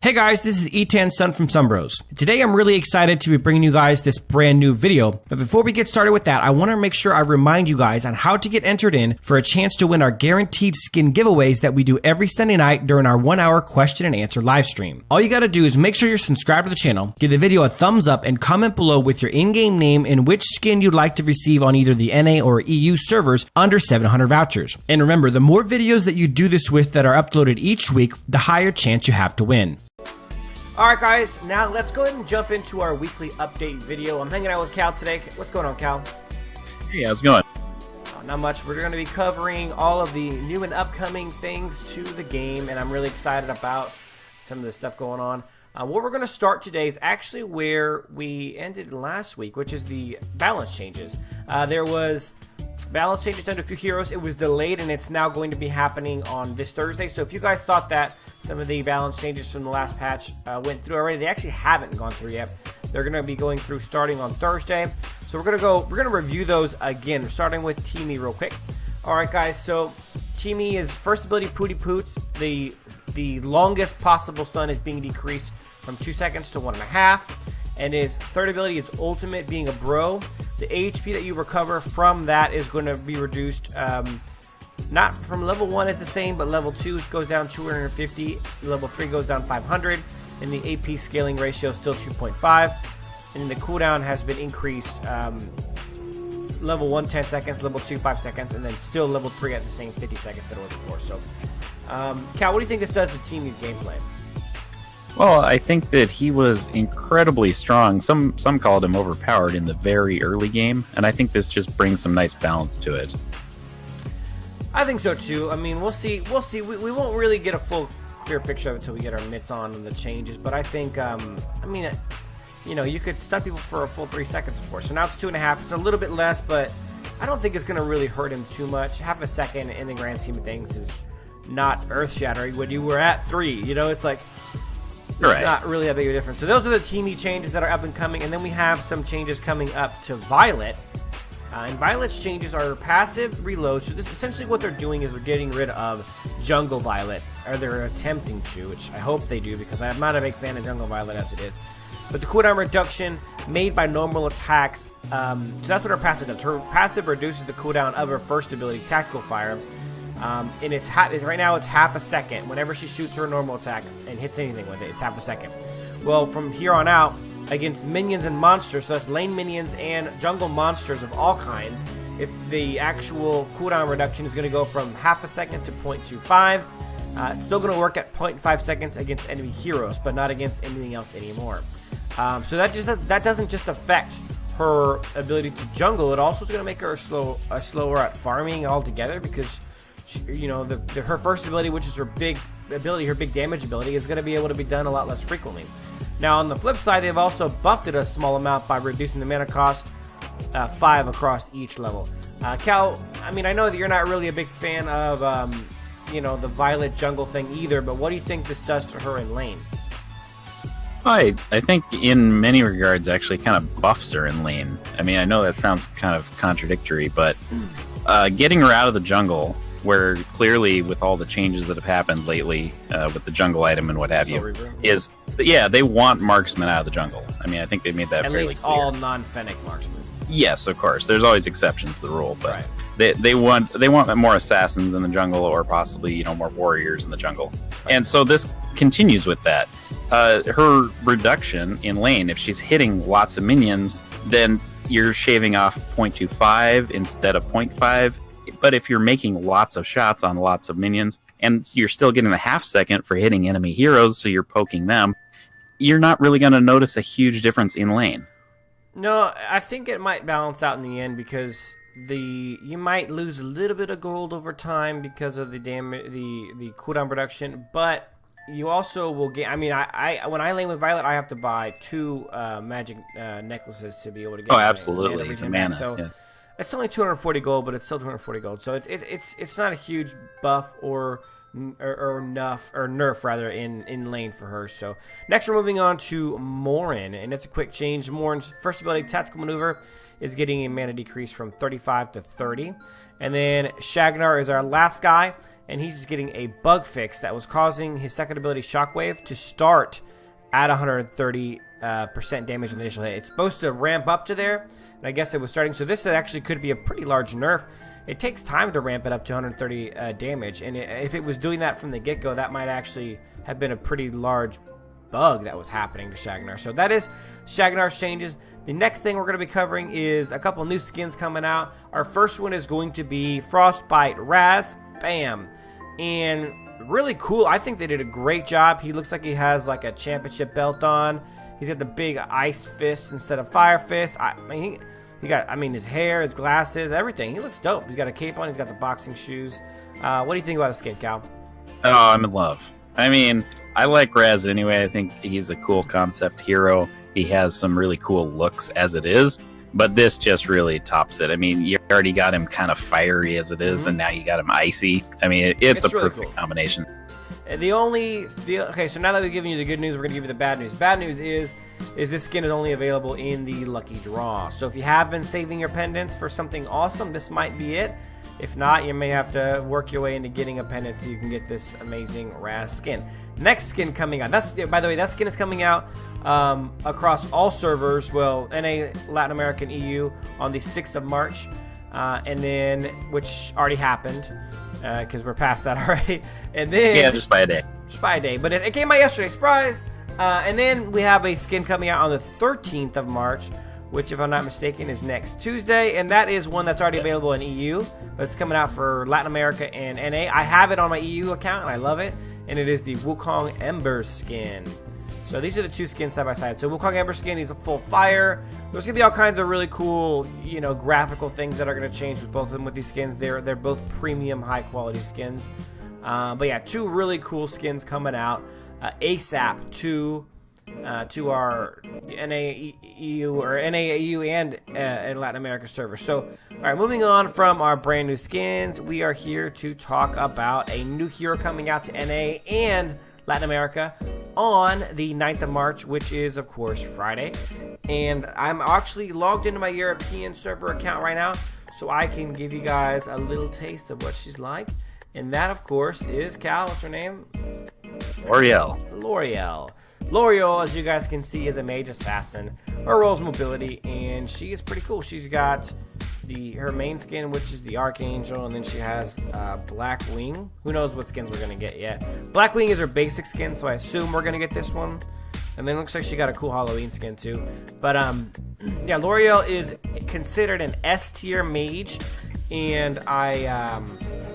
Hey guys, this is Tuesday SunBros. Today I'm really excited to be bringing you guys this brand new video, but before we get started with that, I want to make sure I remind you guys on how to get entered in for a chance to win our guaranteed skin giveaways that we do every Sunday night during our 1-hour question and answer live stream. All you gotta do is make sure you're subscribed to the channel, give the video a thumbs up, and comment below with your in-game name and which skin you'd like to receive on either the NA or EU servers under 700 vouchers. And remember, the more videos that you do this with that are uploaded each week, the higher chance you have to win. Alright guys, now let's go ahead and jump into our weekly update video. I'm hanging out with Cal today. What's going on, Cal? Hey, how's it going? Not much. We're going to be covering all of the new and upcoming things to the game, and I'm really excited about some of the stuff going on. What we're going to start today is actually where we ended last week, which is the balance changes. There was balance changes done to a few heroes. It was delayed, and it's now going to be happening on this Thursday. So if you guys thought that some of the balance changes from the last patch went through already, they actually haven't gone through yet. They're going to be going through starting on Thursday. So we're going to review those again, starting with Teamy real quick. All right, guys. So Teamy is first ability Pooty Poots. The longest possible stun is being decreased from 2 seconds to 1.5. And his third ability is Ultimate, being a bro. The HP that you recover from that is going to be reduced. Not from level 1 is the same, but level 2 goes down 250. Level 3 goes down 500. And the AP scaling ratio is still 2.5. And the cooldown has been increased. Level 1, 10 seconds. Level 2, 5 seconds. And then still level 3 at the same 50 seconds that it was before. So, Cal, what do you think this does to Teamy's gameplay? Well, I think that he was incredibly strong. Some called him overpowered in the very early game, and I think this just brings some nice balance to it. I think so too. I mean, we'll see. We won't really get a full clear picture of it until we get our mitts on and the changes. But I think, you know, you could stun people for a full 3 seconds before. So now it's 2.5. It's a little bit less, but I don't think it's going to really hurt him too much. Half a second in the grand scheme of things is not earth-shattering when you were at 3. You know, it's like, it's not really a big difference. So those are the Teamy changes that are up and coming. And then we have some changes coming up to Violet. And Violet's changes are passive reload. So this essentially what they're doing is they're getting rid of Jungle Violet. Or they're attempting to, which I hope they do, because I'm not a big fan of Jungle Violet as it is. But the cooldown reduction made by normal attacks. So that's what her passive does. Her passive reduces the cooldown of her first ability, Tactical Fire. And it's right now it's half a second whenever she shoots her normal attack and hits anything with it. It's half a second. Well, from here on out, against minions and monsters, so that's lane minions and jungle monsters of all kinds, it's the actual cooldown reduction is going to go from half a second to 0.25. It's still going to work at 0.5 seconds against enemy heroes, but not against anything else anymore. So that doesn't just affect her ability to jungle. It also is going to make her slower at farming altogether, because you know, her first ability, which is her big ability, her big damage ability, is going to be able to be done a lot less frequently. Now, on the flip side, they've also buffed it a small amount by reducing the mana cost 5 across each level. Cal, I mean, I know that you're not really a big fan of, you know, the Violet jungle thing either, but what do you think this does to her in lane? I think in many regards actually kind of buffs her in lane. I mean, I know that sounds kind of contradictory, but getting her out of the jungle, where clearly with all the changes that have happened lately with the jungle item and what have you, is, yeah, they want marksmen out of the jungle. I mean, I think they made that fairly clear. At least all non-Fennec marksmen. Yes, of course. There's always exceptions to the rule, but they want more assassins in the jungle, or possibly, you know, more warriors in the jungle. And so this continues with that. Her reduction in lane, if she's hitting lots of minions, then you're shaving off 0.25 instead of 0.5. But if you're making lots of shots on lots of minions, and you're still getting a half second for hitting enemy heroes, so you're poking them, you're not really going to notice a huge difference in lane. No, I think it might balance out in the end, because you might lose a little bit of gold over time because of the cooldown reduction, but you also will get. I mean, when I lane with Violet, I have to buy 2 magic necklaces to be able to get. Oh, absolutely, mana. So. Yeah. It's only 240 gold, but it's still 240 gold. So it's not a huge buff or nerf rather in lane for her. So next we're moving on to Morin, and it's a quick change. Morin's first ability, Tactical Maneuver, is getting a mana decrease from 35 to 30. And then Shagnar is our last guy, and he's just getting a bug fix that was causing his second ability, Shockwave, to start at 130% damage on the initial hit. It's supposed to ramp up to there, and I guess it was starting. So this actually could be a pretty large nerf. It takes time to ramp it up to 130 damage, and if it was doing that from the get-go, that might actually have been a pretty large bug that was happening to Shagnar. So that is Shagnar's changes. The next thing we're going to be covering is a couple new skins coming out. Our first one is going to be Frostbite Raz. Bam. And really cool. I think they did a great job. He looks like he has like a championship belt on. He's got the big ice fist instead of fire fist. I mean, he got, his hair, his glasses, everything. He looks dope. He's got a cape on. He's got the boxing shoes. What do you think about the skin, Cal? Oh, I'm in love. I mean, I like Raz anyway. I think he's a cool concept hero. He has some really cool looks as it is, but this just really tops it. I mean, you already got him kind of fiery as it is, and now you got him icy. I mean, it's a really perfect combination. Okay, so now that we've given you the good news, we're going to give you the bad news. Bad news is this skin is only available in the lucky draw. So if you have been saving your pendants for something awesome, this might be it. If not, you may have to work your way into getting a pendant so you can get this amazing Raz skin. Next skin coming out. By the way, that skin is coming out across all servers. Well, NA, Latin America, and EU on the 6th of March. And then, which already happened because we're past that already. And then, yeah, just by a day. Just by a day. But it came out yesterday. Surprise! And then we have a skin coming out on the 13th of March, which, if I'm not mistaken, is next Tuesday. And that is one that's already available in EU, but it's coming out for Latin America and NA. I have it on my EU account, and I love it. And it is the Wukong Ember skin. So these are the two skins side by side. So Wukong Ember skin, he's a full fire. There's going to be all kinds of really cool, graphical things that are going to change with both of them with these skins. They're both premium, high-quality skins. But yeah, two really cool skins coming out ASAP to our NAEU or NAEU and Latin America server. So, all right, moving on from our brand new skins, we are here to talk about a new hero coming out to NA and Latin America on the 9th of March, which is, of course, Friday. And I'm actually logged into my European server account right now, so I can give you guys a little taste of what she's like. And that, of course, is Cal. What's her name? L'Oreal. L'Oreal, as you guys can see, is a mage assassin. Her role is mobility, and she is pretty cool. She's got her main skin, which is the Archangel, and then she has Black Wing. Who knows what skins we're going to get yet. Black Wing is her basic skin, so I assume we're going to get this one. And then it looks like she got a cool Halloween skin, too. But, yeah, L'Oreal is considered an S-tier mage, and I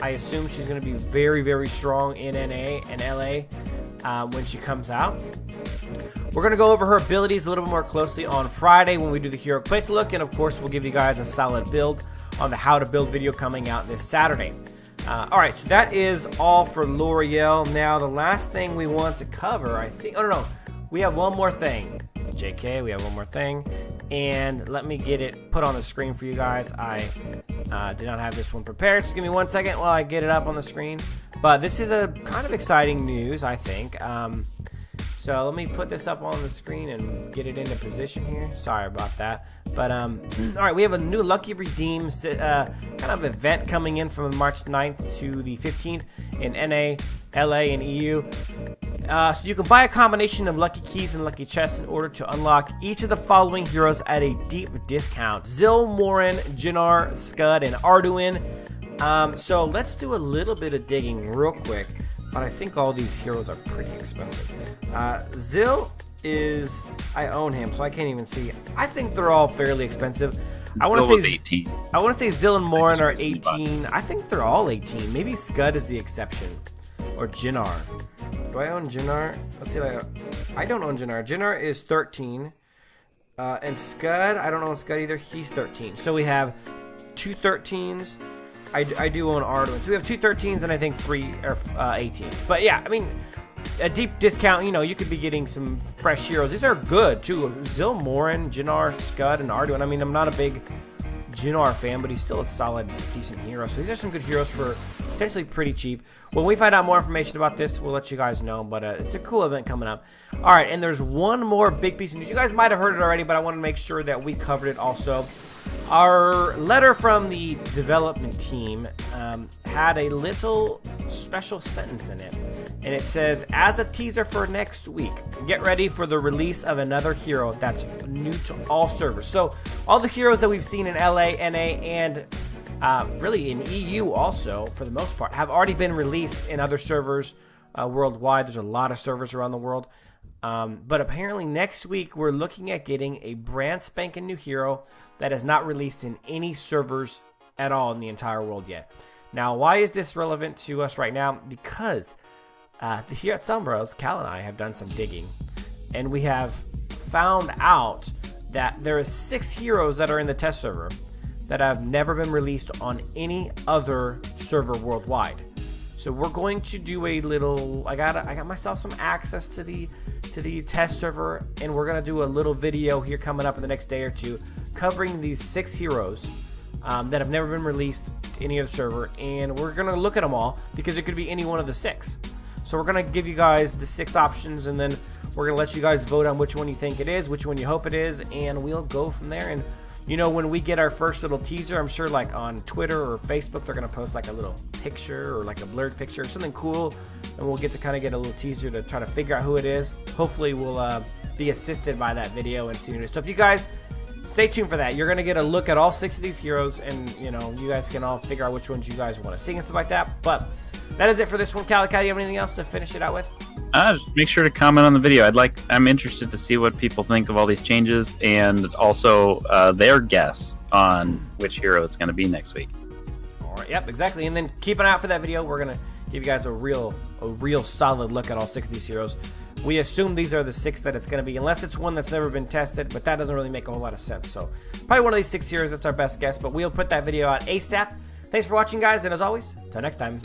assume she's going to be very, very strong in NA and LA when she comes out. We're going to go over her abilities a little bit more closely on Friday when we do the hero quick look, and of course we'll give you guys a solid build on the how to build video coming out this Saturday. Alright, so that is all for L'Oreal. Now the last thing we want to cover, I think, no, we have one more thing. JK, we have one more thing, and let me get it put on the screen for you guys. I did not have this one prepared, so give me 1 second while I get it up on the screen. But this is a kind of exciting news, I think. So let me put this up on the screen and get it into position here. Sorry about that. But, all right, we have a new Lucky Redeem kind of event coming in from March 9th to the 15th in NA, LA, and EU. So you can buy a combination of lucky keys and lucky chests in order to unlock each of the following heroes at a deep discount: Zil, Morin, Jinnar, Scud, and Arduin. So let's do a little bit of digging real quick, but I think all these heroes are pretty expensive. Zil is, I own him, so I can't even see. I think they're all fairly expensive. I want to say 18. I want to say Zil and Morin are 18. I think they're all 18. Maybe Scud is the exception, or Jinnar. Do I own Jinnar? Let's see if I don't own Jinnar. Jinnar is 13. And Scud, I don't own Scud either. He's 13. So we have two 13s. I do own Arduin. So we have two 13s and I think three 18s. But yeah, I mean, a deep discount, you could be getting some fresh heroes. These are good too. Zil, Morin, Jinnar, Scud, and Arduin. I mean, I'm not a big Jinnar fan, but he's still a solid, decent hero. So these are some good heroes for potentially pretty cheap. When we find out more information about this, we'll let you guys know, but it's a cool event coming up. All right, and there's one more big piece of news. You guys might have heard it already, but I want to make sure that we covered it also. Our letter from the development team had a little special sentence in it, and it says, as a teaser for next week, get ready for the release of another hero that's new to all servers. So all the heroes that we've seen in LA, NA, and really in EU also, for the most part, have already been released in other servers worldwide. There's a lot of servers around the world. But apparently next week we're looking at getting a brand spanking new hero that is not released in any servers at all in the entire world yet. Now, why is this relevant to us right now? Because here at SunBros, Cal and I have done some digging, and we have found out that there is 6 heroes that are in the test server that have never been released on any other server worldwide. So we're going to do a little, I got myself some access to the test server, and we're gonna do a little video here coming up in the next day or two covering these 6 heroes that have never been released to any other server, and we're gonna look at them all because it could be any one of the 6. So we're gonna give you guys the 6 options, and then we're gonna let you guys vote on which one you think it is, which one you hope it is, and we'll go from there. And you know, when we get our first little teaser, I'm sure like on Twitter or Facebook, they're going to post like a little picture or like a blurred picture or something cool. And we'll get to kind of get a little teaser to try to figure out who it is. Hopefully we'll be assisted by that video and see who it is. So if you guys stay tuned for that, you're going to get a look at all 6 of these heroes. And, you know, you guys can all figure out which ones you guys want to see and stuff like that. But that is it for this one. Cal, do you have anything else to finish it out with? Just make sure to comment on the video. I'm interested to see what people think of all these changes, and also their guess on which hero it's going to be next week. All right, yep, exactly. And then keep an eye out for that video. We're gonna give you guys a real solid look at all 6 of these heroes. We assume these are the 6 that it's going to be, unless it's one that's never been tested, but that doesn't really make a whole lot of sense. So probably one of these 6 heroes. That's our best guess, but we'll put that video out ASAP. Thanks for watching, guys, and as always, till next time.